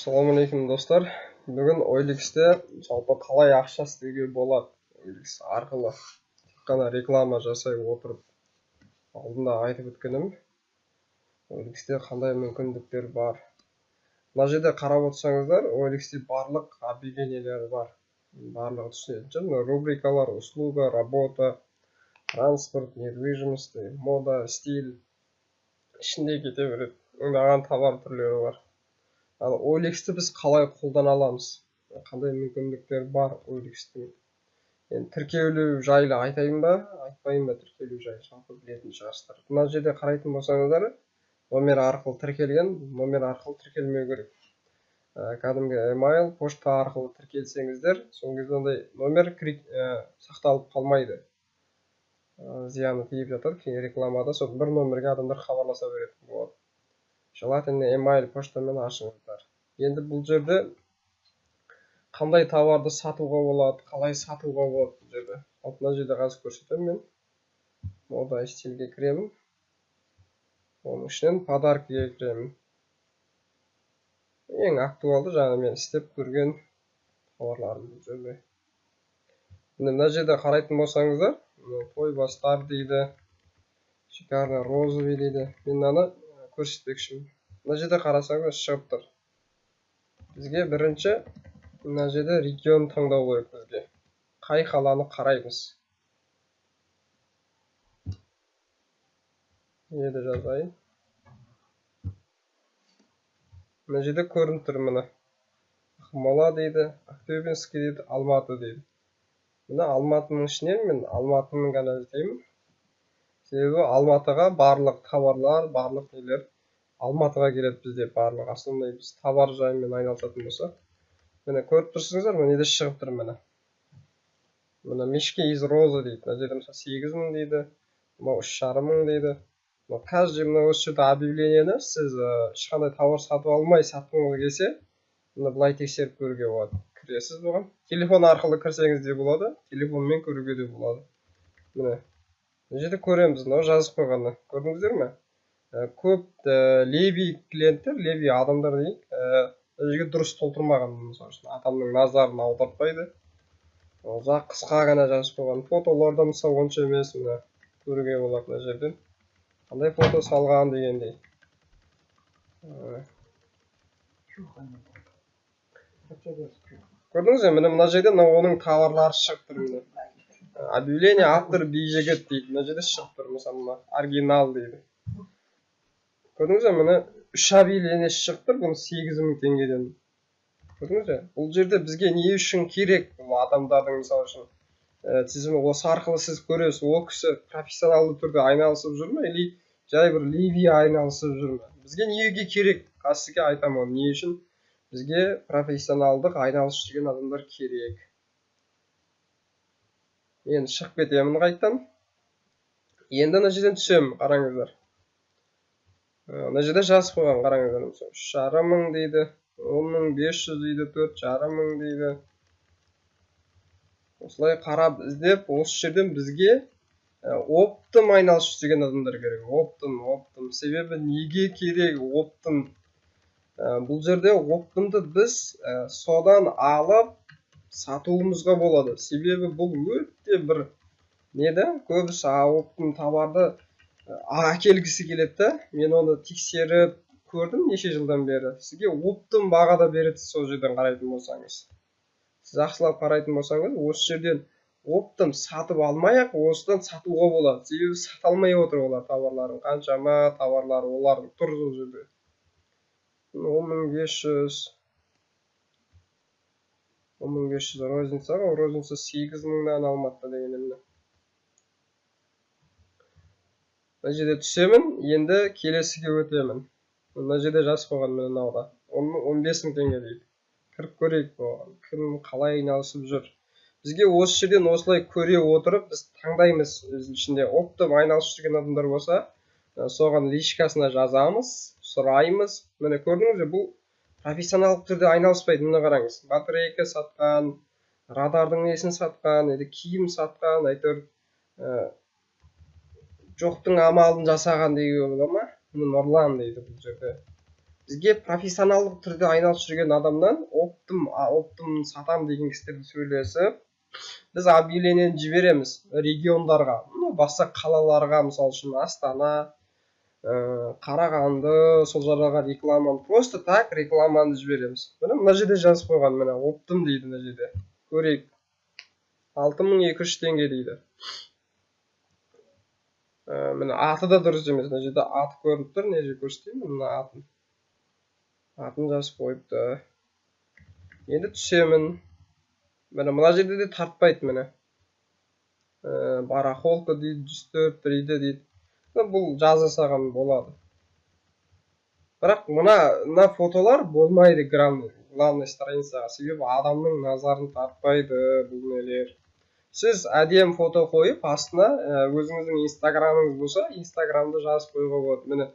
Ассалаумағалейкум достар. Бүгін OLX-те жалпы қалай ақша істеуге болады OLX арқылы тек қана реклама жасай отырып алдында айтып өткенім. OLX-те қандай мүмкіндіктер бар. Мына жерде қарап отырсаңыздар, OLX-те барлық объявлениелер бар. Барлығы түсінетін. Рубрикалар, услуга, работа, транспорт, недвижимость, мода, стиль. Ішінде кете береді. Ондаған товар түрлері бар. Ал OLX-ті біз қалай қолдана аламыз? Қандай мүмкіндіктер бар OLX-тің? Енді тіркелу жайлы айтайын ба, айтпайын ба тіркелу жайлы, жалпы білетін шығарсыздар. Мына жерде қарайтын болсаңыздар, номер арқылы тіркелген, номер арқылы тіркелмеу керек. Кәдімгі email, пошта арқылы тіркелсеңіздер, сол кезде ондай номер сақталып қалмайды. Зияны тиіп жатыр, рекламада сол бір номерге адамдар хабарласа беретін болады. Желательно email поштамен ашыңыздар. Енді бұл жерде қандай товарды сатуға болады, қалай сатуға болады бұл жерде. Мына жерде қазір көрсетемін мен. Мода стильге кіремін. Оның ішінен подаркіге кіремін. Ең актуалды жаңа мен істеп көрген товарларым бұл жерде. Мына жерде қарайтын болсаңыздар, той бастар дейді, шикарно розовый дейді. Мен аны көрсетпекшімін. Мына жерде қарасаңыз шығып тұр. Бізге бірінші мына жерде регион таңдау керек бізге. Қай қаланы қараймыз? Неде жазайын? Мына жерде көрініп тұр міне. Ақмола дейді, Ақтөбенский дейді, Алматы дейді. Мына Алматының ішінен мен Алматының ғана іздеймін. Себебі Алматыға барлық товарлар, барлық нелер Алматыға келеді бізде барлық. Основной біз товар жайымен айналысатын болса. Міне көріп тұрсыңыздар, міне де шығып тұр міне. Міне мешки из розы дейді. Мына жерде мысалы 8.000 дейді. Мына 3.500 дейді. Каждый мына осы жерде объявлениені сіз ешқандай товар сатып алмай сатқыңыз келсе, мына былай тексеріп көруге болады. Кіресіз бұған. Телефон арқылы кірсеңіз де болады, телефонмен көруге де болады. Міне. Мына жерде көреміз, мынау жазып қойғаны. Көрдіңіздер ме? Көп леви клиенттер, леви адамдар дейік, жерге дұрыс толтырмаған, адамның назарын аудартпайды. Ұзақ қысқа ғана жазып қойған. Фотоларда мысалы онша емес, мына көруге болады мына жерден. Қандай фото салған дегендей. Көрдіңіз бе? Мына жерде оның товарлары шығып тұр міне. Объявление автор бейжігіт дейді. Мына жерде шығып тұр, мысалы оригинал дейді. Көрдіңіз бе, міне 3 объявление шығып тұр, бұны 8.000 теңгеден. Көрдіңіз бе? Бұл жерде бізге не үшін керек? Бұл адамдардың мысалы үшін тізімі осы арқылы сіз көресіз, ол кісі профессионалды түрде айналысып жүр ме, или жай бір леви айналысып жүр ме? Бізге неге керек? Қазірге айтамын, не үшін бізге профессионалдық айналысып жүрген адамдар керек. Енді шығып кетемін қайттан. Енді мына жерден түсемін, қараңыздар. Мына жерде жазып қойған, қараңыздар. 3.500 дейді, 10.500 дейді, 4.500 дейді. Осылай қарап іздеп, осы жерден бізге оптым айналысып жүрген адамдар керек. Оптым. Себебі неге керек оптым? Бұл жерде оптымды біз содан алып сатуымызға болады. Себебі бұл өте бір неді? Көбісі оптым товарды әкелгісі келеді. Мен оны тексеріп көрдім неше жылдан бері. Сізге оптым бағада береді сол жерден қарайтын болсаңыз. Сіз ақсылап қарайтын болсаңыз, осы жерден оптым сатып алмай-ақ, осыдан сатуға болады. Себебі сата алмай отыр олар товарларын. Қаншама товарлары олардың тұр сол жерде. 10.500 розницаға, розница 8.000-дан Алматыда дегенімді. Мына жерде түсемін, енді келесіге өтемін. Мына жерде жазып қойған мен мынауға. 15.000 теңге дейді. Кіріп көрейік болған. Кім қалай айналысып жүр. Бізге осы жерден осылай көре отырып, біз таңдаймыз. Ішінде оптым айналысып жүрген адамдар болса, соған личкасына жазамыз, сұраймыз. Міне көрдіңіз бе, бұл профессионалдық түрде айналыспайды. Міне қараңыз. Батарейка сатқан, радардың несін сатқан, киім сатқан, әйтеуір жоқтың амалын жасаған деуге бола ма? Мұны ұрлан дейді бұл жерде. бізге профессионалдық түрде айналысып жүрген адамнан оптым сатам деген кісілерді сөйлесіп, біз объявлениені жібереміз региондарға, басқа қалаларға, мысалы үшін Астана, Қарағанды, сол жақтарға рекламаны, просто так рекламаны жібереміз. Мына жерде жазып қойған, мына оптым дейді, мына жерде көрейік. 6200 теңге дейді. Міне аты да дұрыс емес, мына жерде аты көрініп тұр, не жерде көрсетейін, мына атын жазып қойыпты. Енді түсемін. Мына жерде де тартпайды, міне. Барахолка дейді, 104 дейді дейді. Бұл жазылсаған болады. Бірақ мына фотолар болмайды главный страницаға, себебі адамның назарын тартпайды бұл нелер. Сіз әдем фото қойып, астына өзіңіздің инстаграмыңыз болса, инстаграмды жазып қоюға болады. Міне,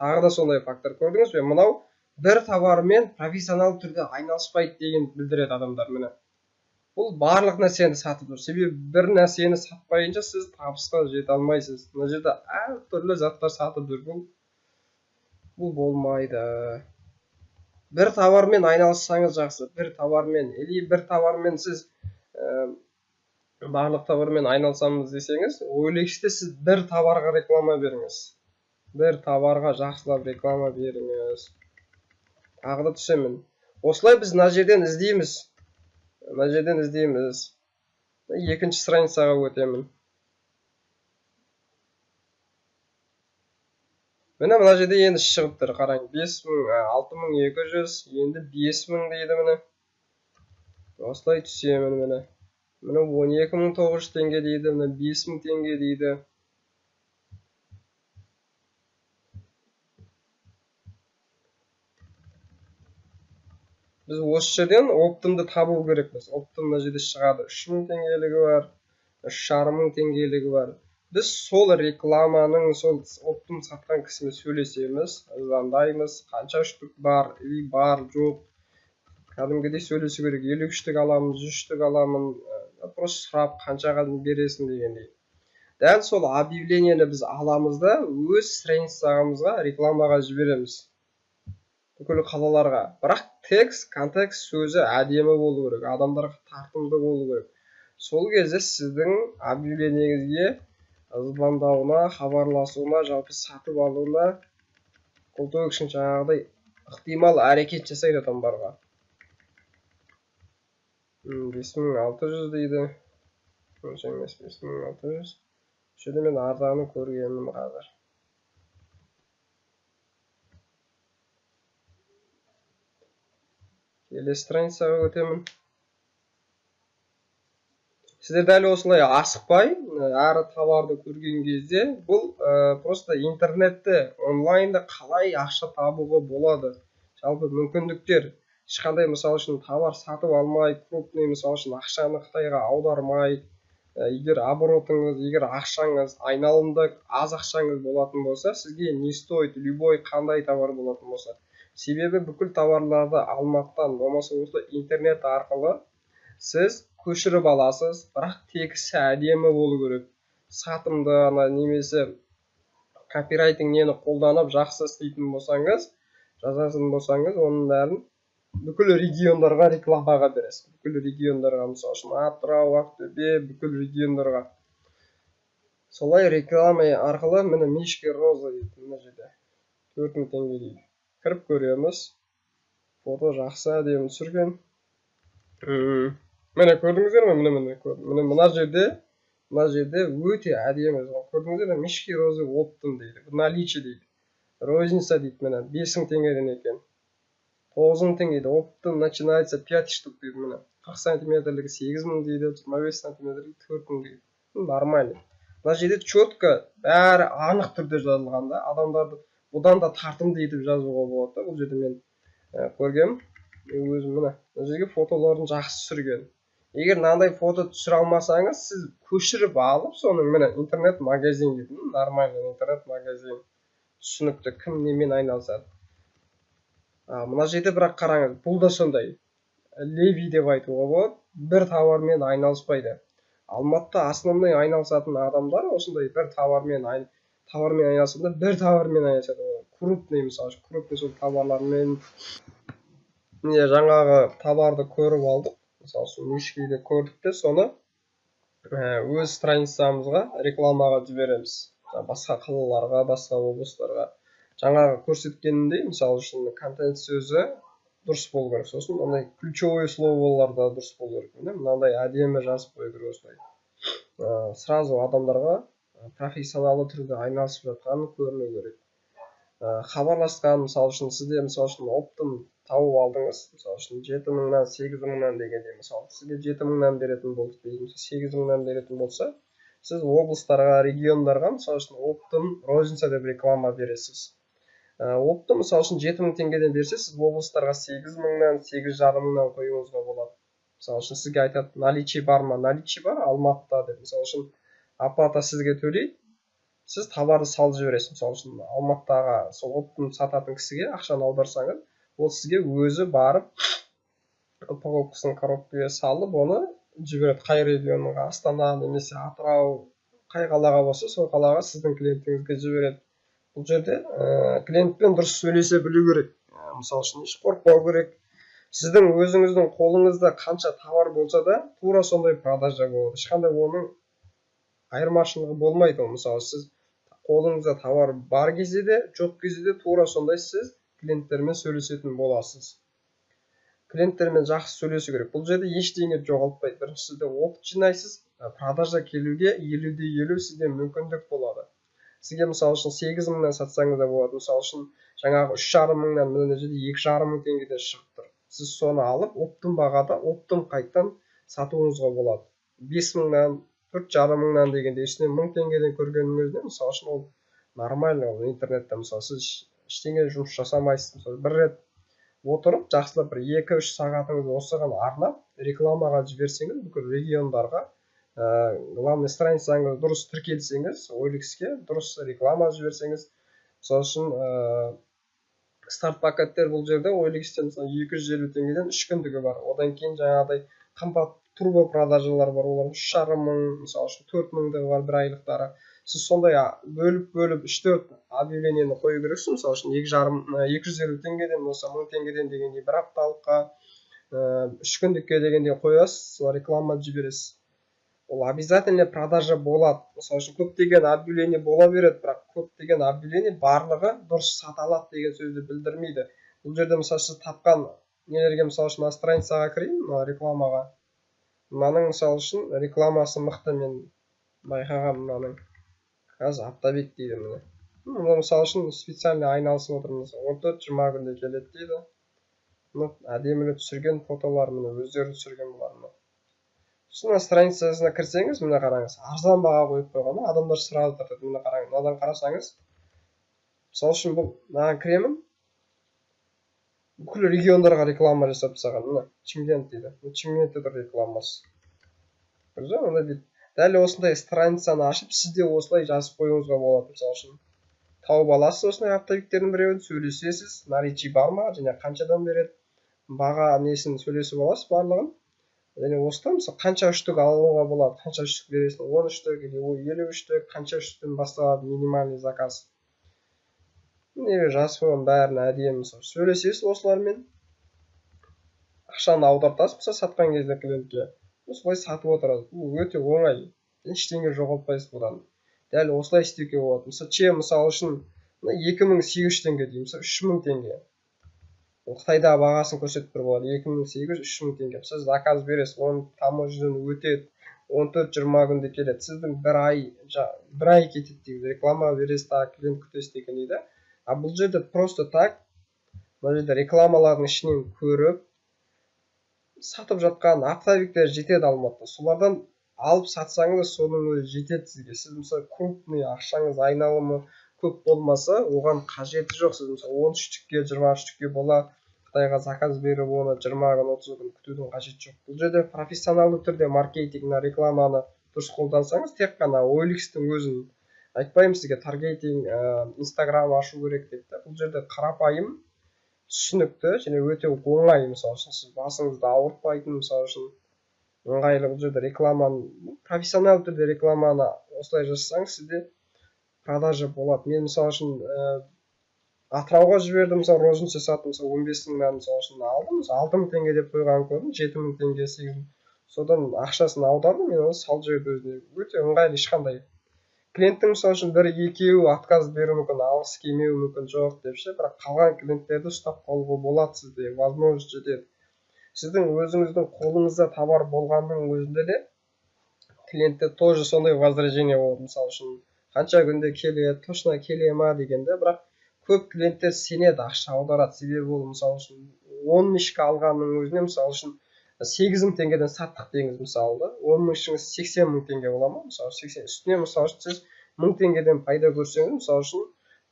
тағы да сондай фактор көрдіңіз бе? Мынау бір товармен профессионал түрде айналыспайды деген білдіреді адамдар. Міне, бұл барлық нәрсені сатып жүр. Себебі бір нәрсені сатпайынша сіз табысқа жете алмайсыз. Мына жерде әртүрлі заттар сатып жүр. Бұл болмайды. Бір товармен айналыссаңыз жақсы. Бір товармен сіз барлық товармен айналысамыз десеңіз, OLX-те сіз бір товарға реклама беріңіз. Бір товарға жақсылап реклама беріңіз. Тағы да түсемін. Осылай біз мына жерден іздейміз. Екінші страницаға өтемін. Мына жерде енді шығып тұр, қараң, 6200, енді 5000 дейді міне. Осылай түсемін міне. Міне 12900 теңге дейді, міне 5000 теңге дейді. Біз осы жерден оптымды табу керекпіз. Оптым мына жерде шығады. 3000 теңгелігі бар, 3500 теңгелігі бар. Біз сол рекламаның, сол оптым сатқан кісімен сөйлесеміз, звондаймыз, қанша штук бар, бар, жоқ. Кәдімгідей сөйлесу керек. 50 штук аламын, 100 штук аламын, просто сұрап қаншаға бересің дегендей. Дәл сол объявлениені біз аламыз да өз страницамызға рекламаға жібереміз. Бүкіл қалаларға. Бірақ контекст сөзі әдемі болу керек, адамдарға тартымды болу керек. Сол кезде сіздің объявлениеңізге звондауына, хабарласуына, жалпы сатып алуына қолдау үшін жаңағыдай ықтимал әрекет жасайды адамдарға. 5600 дейді. Онша емес, 5600. Шөде мен арзанын көргенмін қазір. Келесі страницаға өтемін. Сіздер дәл осылай асықпай, әрі товарды көрген кезде, бұл просто интернетте, онлайнда қалай ақша табуға болады. Жалпы мүмкіндіктер, ешқандай мысал үшін товар сатып алмай, крупный мысал үшін ақшаны Қытайға аудармай, егер оборотыңыз, егер ақшаңыз, айналымда аз ақшаңыз болатын болса, сізге не стоит, любой қандай товар болатын болса. Себебі бүкіл товарларды алмақтан, болмаса осы интернет арқылы сіз көшіріп аласыз, бірақ тексті әдемі болу керек. Сатымды, немесе копирайтинг нені қолданып жақсы істейтін болсаңыз, жазатын болсаңыз, оның бәрін бүкіл региондарға рекламаға бересіз. Бүкіл региондарға, мысалы үшін Атырау, Ақтөбе, бүкіл региондарға. Солай реклама арқылы міне Мишки Роза дейді, мына жерде 4000 теңге дейді. Кіріп көреміз. Фото жақсы әдемі түсірген. Міне көрдіңіздер ме? Міне мына жерде өте әдемі. Көрдіңіздер ме? Мишки Роза оптым дейді. Наличие дейді. Розница дейді, міне 5000 теңгеден екен. 9000 теңгеде оптым начинается 5 штук дейді, міне 40 сантиметрлігі 8000 дейді, 25 сантиметрлігі 4000 дейді. Нормально. Мына жерде четко бәрі анық түрде жазылған да, адамдарды бұдан да тартымды етіп жазуға болады. Бұл жерде мен көргем, өзім мына жерге фотоларын жақсы түсірген. Егер мынандай фото түсіре алмасаңыз, сіз көшіріп алып, соның міне интернет-магазин дейді. Нормально интернет-магазин. Түсінікті, кім немен айналысады. Мына жерде бірақ қараңыз, бұл да сондай. Леви деп айтуға болады, бір товармен айналыспайды. Алматыда основной айналысатын адамдар осындай бір товармен айналысады, бір товармен айналысады. крупный, мысалы үшін крупный сол товарлармен міне жаңағы товарды көріп алдық. Мысалы үшін мешкейді көрдік те, соны өз страницамызға рекламаға жібереміз. Басқа қалаларға, басқа облыстарға. Жаңағы көрсеткенімдей, мысалы үшін контент сөзі дұрыс болу керек. Сосын мынандай ключевое словолар да дұрыс болу керек. Мынандай әдемі жазып қою керек осылай. Сразу адамдарға профессионалды түрде айналысып жатқанын көріну керек. Хабарласқан, мысалы үшін сізде мысалы үшін оптым тауып алдыңыз, мысалы үшін 7 мыңнан 8 мыңнан дегенде, мысалы сізге 7 мыңнан беретін болды дейміз, 8 мыңнан беретін болса, сіз облыстарға, региондарға мысалы үшін оптым розница деп реклама бересіз. Оптым мысалы үшін 7 мың теңгеден берсе, сіз облыстарға 8 мыңнан 8,5 мыңнан қоюыңызға болады. Мысалы үшін сізге айтады, наличие бар ма? Наличие бар, Алматыда деп. Мысалы үшін оплата сізге төлейді, сіз товарды салып жібересіз. Мысалы үшін Алматыдағы сол оптым сататын кісіге ақшаны аударсаңыз, ол сізге өзі барып упаковкасын коробкаға салып, оны жібереді. Қай регионға, Астана немесе Атырау, қай қалаға болса, сол қалаға сіздің клиентіңізге жібереді. Бұл жерде клиентпен дұрыс сөйлесе білу керек. Мысалы үшін еш қорықпау керек. Сіздің өзіңіздің қолыңызда қанша товар болса да, тура сондай продажа болады. Ешқандай оның айырмашылығы болмайды. Мысалы сіз қолыңызда товар бар кезде де, жоқ кезде де тура сондай сіз клиенттермен сөйлесетін боласыз. Клиенттермен жақсы сөйлесу керек. Бұл жерде ештеңе жоғалтпайды. Бірінші сізде опыт жинайсыз, продажа келуге 50-50 сізде мүмкіндік болады. Сізге мысалы үшін 8 мыңнан сатсаңыз да болады. Мысалы үшін жаңағы 3,5 мыңнан мына жерде 2,5 мың теңгеде шығып тұр. Сіз соны алып, оптым бағада, оптым қайттан сатуыңызға болады. 5 мыңнан, 4,5 мыңнан дегенде, ішінен 1000 теңгеден көргеннің өзінде, мысалы үшін ол нормально, ол интернетте, мысалы сіз ештеңе жұмыс жасамайсыз. Мысалы бір рет отырып, жақсылап бір 2-3 сағатыңызды осыған арнап, рекламаға жіберсеңіз, бүкіл региондарға, главный страницаңызды дұрыс тіркелсеңіз, OLX-ке дұрыс реклама жіберсеңіз, мысалы үшін старт пакеттер бұл жерде OLX-те мысалы 250 теңгеден 3 күндігі бар. Одан кейін жаңағыдай қымбат турбо продажалар бар, олар 3,5 мың, мысалы үшін 4 мыңдығы бар бір айлықтары. Сіз сондай бөліп 3-4 объявлениені қою керексіз. Мысалы үшін 250 теңгеден болса 1000 теңгеден дегенде бір апталыққа 3 күндікке дегенде қоясыз, реклама жібересіз. Ол обязательно продажа болады. Мысалы үшін көптеген объявление бола береді, бірақ көптеген объявление барлығы дұрыс сата алады деген сөзді білдірмейді. Бұл жерде мысалы сіз тапқан нелерге мысалы үшін страницаға кірейін, рекламаға. Мынаның мысалы үшін рекламасы мықты, мен байқаған мынаның. Қазір Аптабек дейді міне. Мұны мысалы үшін специально айналысып отырмыз. 14-20 күнде келеді дейді. Әдемілі түсірген фотолар, міне өздері түсірген бұлар. Сосын страницасына кірсеңіз, міне қараңыз, арзан баға қойып қойған, адамдар сразу тартады. Міне қараңыз, мынадан қарасаңыз, мысалы үшін бұл мынаған кіремін, бүкіл региондарға реклама жасап тастаған. Міне Шымкент дейді. Шымкентте тұр рекламасы. Көрдіңіз бе? Дейді. Дәл осындай страницаны ашып, сізде осылай жазып қоюыңызға болады. Мысалы үшін тауып аласыз осындай Аптабектердің біреуін, сөйлесесіз, наличие бар ма, және қаншадан береді, баға несін сөйлесіп аласыз барлығын. Және осыдан мысалы қанша үштік алуға болады, қанша үштік бересің, 10 үштік, 50 үштік, қанша үштіктен басталады минимальный заказ. Неге жазып қойған бәрін әдемі сөйлесесіз осылармен, ақшаны аудартасыз, мысалы сатқан кезде клиентке, осылай сатып отырады. Бұл өте оңай, ештеңе жоғалтпайсыз бұдан. Дәл осылай істеуге болады. Мысалы үшін 2800 теңге деймін, мысалы 3000 теңге. Қытайда бағасын көрсетіп тұр болады, 2800-3000 теңге. Сіз заказ бересіз, оның таможнядан өтеді, 14-20 күнде келеді. Сіздің бір ай кетеді дейді, реклама бересіз, клиент күтесіз деген дейді. Бұл жерде просто так, бұл жерде рекламалардың ішінен көріп, сатып жатқан Аптабектер жетеді Алматыда. Солардан алып сатсаңыз, соның өзі жетеді сізге. Сіз мысалы крупный ақшаңыз айналымы көп болмаса, оған қажеті жоқ. Сіз мысалы 13-тікке, 23-тікке бола Қытайға заказ беріп, оны 20 күн, 30 күн күтудің қажеті жоқ. Бұл жерде профессионалды түрде маркетинг, рекламаны дұрыс қолдансаңыз, тек қана OLX-тің өзін айтпаймын сізге, таргетинг, Instagram ашу керек деп. Бұл жерде қарапайым, түсінікті және өте оңай. Мысалы үшін сіз басыңызды ауыртпайтын, мысалы үшін ыңғайлы. Бұл жерде рекламаны, профессионал түрде рекламаны осылай жасасаңыз, сізде продажа болады. Мен мысалы үшін Атырауға жібердім, мысалы розница саттым, мысалы 15 мыңнан мысалы үшін алдым, мысалы 6 мың теңге деп қойған көрдім, 7 мың теңге, 8 мың. Содан ақшасын аудардым, мен оны салып жіберді өзіне. Өте ыңғайлы, ешқандай клиенттің мысалы үшін бір екеуі отказ беруі мүмкін, алғысы келмеуі мүмкін, жоқ деп ше, бірақ қалған клиенттерді ұстап қалуға болады сізде, возможность жетеді. Сіздің өзіңіздің қолыңызда товар болғанның өзінде де клиентте тоже сондай возражение болады, мысалы үшін қанша күнде келеді, точно келе ма дегенде, бірақ көп клиенттер сенеді, ақша аударады. Себебі ол мысалы үшін 10 мешкі алғанның өзіне мысалы үшін 8 мың теңгеден саттық деңіз мысалы да, 10 мың ішіңіз 80 мың теңге бола ма, мысалы 80 үстіне мысалы үшін сіз 1000 теңгеден пайда көрсеңіз, мысалы үшін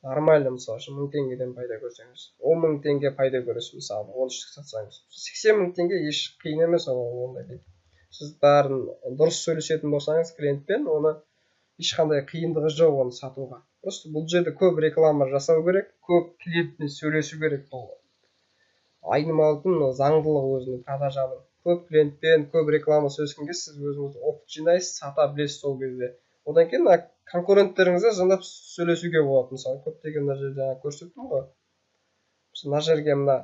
нормально, мысалы үшін 1000 теңгеден пайда көрсеңіз 10 мың теңге пайда көресіз, мысалы 13 сатсаңыз 80 мың теңге еш қиын емес, ондай дейді. Сіз бәрін дұрыс сөйлесетін болсаңыз клиентпен, оны ешқандай қиындығы жоқ оны сатуға. Просто бұл жерде көп реклама жасау керек, көп клиентпен сөйлесу керек. Бұл айнымайтын заңдылық өзінің продажаның. Көп клиентпен көп реклама сөйлескенге сіз өзіңіз опыт жинайсыз, сата білесіз сол кезде. Одан кейін конкуренттеріңізге звондап сөйлесуге болады. Мысалы көптеген мына жерде көрсеттім ғой. Мына жерге мына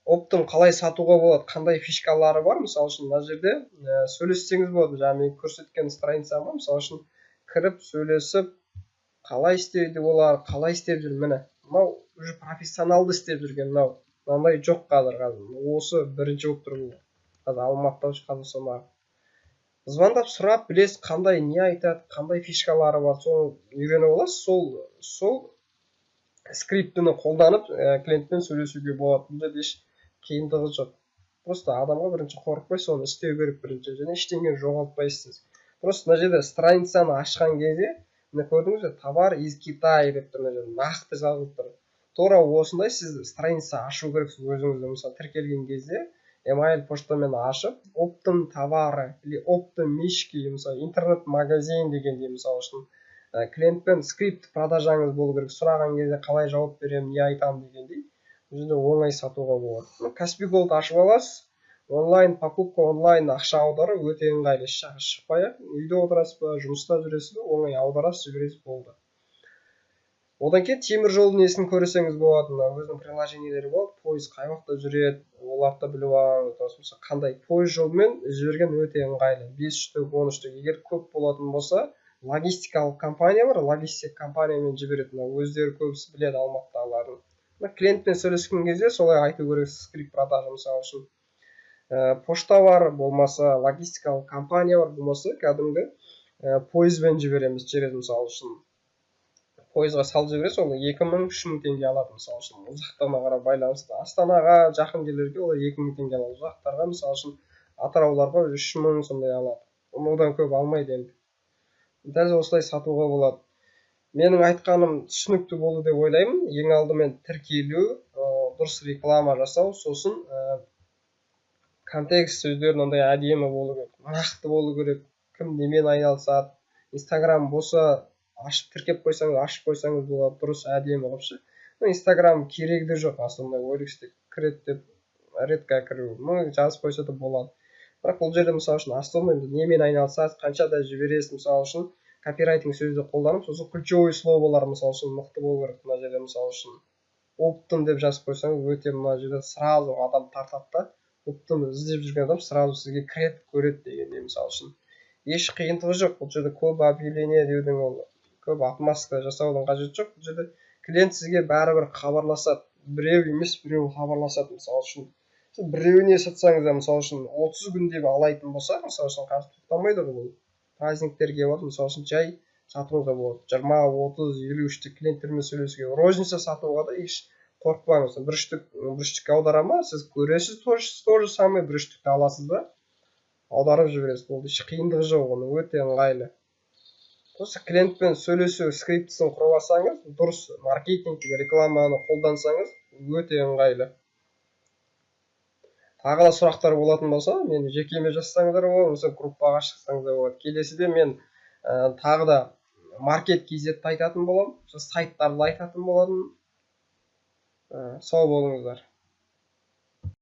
оптым қалай сатуға болады, қандай фишкалары бар, мысалы үшін мына жерде сөйлессеңіз болады. Жаңа мен көрсеткен страницама мысалы үшін кіріп сөйлесіп, қалай істеуге болады, қалай істеп жүр, міне мынау уже профессионалды істеп жүрген, мынандай жоқ қазір. Осы бірінші болып тұр. Қазір Алматыда Қазақстанда звондап сұрап білесіз, қандай не айтады, қандай фишкалары бар, соны үйреніп аласыз. Сол скриптіні қолданып клиентпен сөйлесуге болады. Бұл жерде еш қиындығы жоқ. Просто адамға бірінші қорықпай соны істеу керек бірінші, және ештеңені жоғалтпайсыз. Просто мына жерде страницаны ашқан кезде, міне көрдіңіз бе, товар из Китая деп тұр, мына жерде нақты жазылып тұр. Тура осындай сіз страница ашу керексіз өзіңізді. Мысалы тіркелген кезде email поштамен ашып, оптом товары или оптом мешки, мысалы интернет-магазин дегенде, мысалы үшін клиентпен скрипт продажаңыз болу керек. Сұраған кезде қалай жауап беремін, не айтамын дегендей, бұл жерде оңай сатуға болады. Каспи Голд ашып аласыз, онлайн покупка, онлайн ақша аудару өте ыңғайлы. Шықпай-ақ үйде отырасыз ба, жұмыста жүресіз бе, оңай аударасыз, жібересіз, болды. Одан кейін темір жолдың несін көрсеңіз болады, өзінің приложениелері болады, пойыз қай уақытта жүреді, оларды біліп алыңыз. Қандай пойыз жолмен жіберген өте ыңғайлы. 5 штук, 10 штук. Егер көп болатын болса, логистикалық компания бар, логистик компаниямен жібереді. Өздері көбісі біледі Алматыдағылардың. Клиентпен сөйлескен кезде солай айту керек, скрипт продажа мысалы үшін. Пошта бар, болмаса логистикалық компания бар, болмаса кәдімгі пойызбен жібереміз, жібереді мысалы үшін. Пойызға салып жібересіз, ол 2000-3000 теңге алады мысалы үшін. Ұзақтығына қарай байланысты. Астанаға жақын жерлерге ол 2000 теңге алады. Ұзақтарға мысалы үшін Атырауларға 3000 сондай алады. Одан көп алмайды енді. Дәл осылай сатуға болады. Менің айтқаным түсінікті болды деп ойлаймын. Ең алдымен тіркелу, дұрыс реклама жасау, сосын контекст сөздерін ондай әдемі болу керек, нақты болу керек. Кім немен айналысады, Инстаграм болса ашып тіркеп қойсаңыз, ашып қойсаңыз болады, дұрыс әдемі қылып. Инстаграм керегі де жоқ, асылында OLX-те кіреді деп редко кіру, жазып қойса да болады. Бірақ бұл жерде мысалы үшін основной немен айналысасыз, қаншада жібересіз, мысалы үшін копирайтинг сөзді қолданып, сосын ключевой словолар мысалы үшін мықты болу керек. Мына жерде мысалы үшін оптым деп жазып қойсаңыз, өте мына жерде сразу адам тартады да, оптым іздеп жүрген адам сразу сізге кіреді, көреді дегенде мысалы үшін. Еш қиындығы жоқ. Бұл жерде көп объявление деудің, ол көп отмазка жасаудың қажеті жоқ. Бұл жерде клиент сізге бәрібір хабарласады. Біреу емес, біреу хабарласады. Мысалы үшін сіз біреуіне сатсаңыз да, мысалы үшін 30 күн деп алайтын болса, мысалы үшін қазір тоқтамайды ғой, праздниктерге болады, мысалы үшін жай сатуға болады. 20, 30, 53 клиенттермен сөйлесуге, розница сатуға да еш қорықпаңыз. Бір штук аударама, сіз көресіз, тоже самый бір штукты аласыз да, аударып жібересіз. Болды, еш қиындығы жоқ, оны өте ыңғайлы. Осы клиентпен сөйлесу скриптісін құрып алсаңыз, дұрыс маркетинг рекламаны қолдансаңыз, өте ыңғайлы. Тағы да сұрақтар болатын болса, мені жекеме жазсаңыздар болады, немесе группаға шықсаңыздар болады. Келесіде мен тағы да маркет KZ-ті айтатын боламын, сайттарды айтатын боламын. Сау болыңыздар.